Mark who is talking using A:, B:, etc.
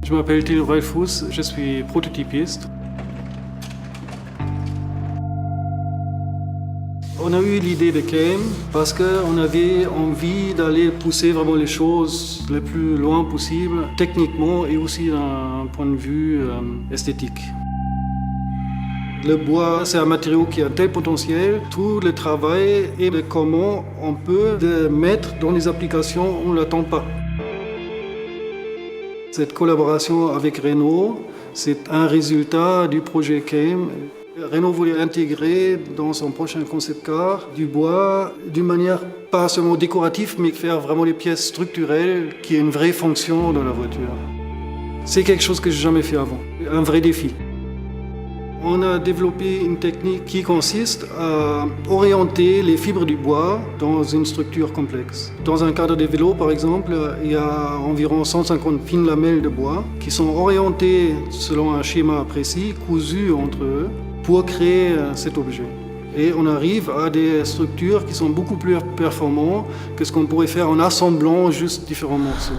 A: Je m'appelle Till Reifus, je suis prototypiste. On a eu l'idée de CAME parce qu'on avait envie d'aller pousser vraiment les choses le plus loin possible, techniquement et aussi d'un point de vue esthétique. Le bois, c'est un matériau qui a un tel potentiel. Tout le travail est de comment on peut le mettre dans les applications où on ne l'attend pas. Cette collaboration avec Renault, c'est un résultat du projet CAME. Renault voulait intégrer dans son prochain concept car du bois d'une manière pas seulement décorative, mais faire vraiment les pièces structurelles qui aient une vraie fonction dans la voiture. C'est quelque chose que je n'ai jamais fait avant, un vrai défi. On a développé une technique qui consiste à orienter les fibres du bois dans une structure complexe. Dans un cadre de vélo, par exemple, il y a environ 150 fines lamelles de bois qui sont orientées selon un schéma précis, cousues entre eux, pour créer cet objet. Et on arrive à des structures qui sont beaucoup plus performantes que ce qu'on pourrait faire en assemblant juste différents morceaux.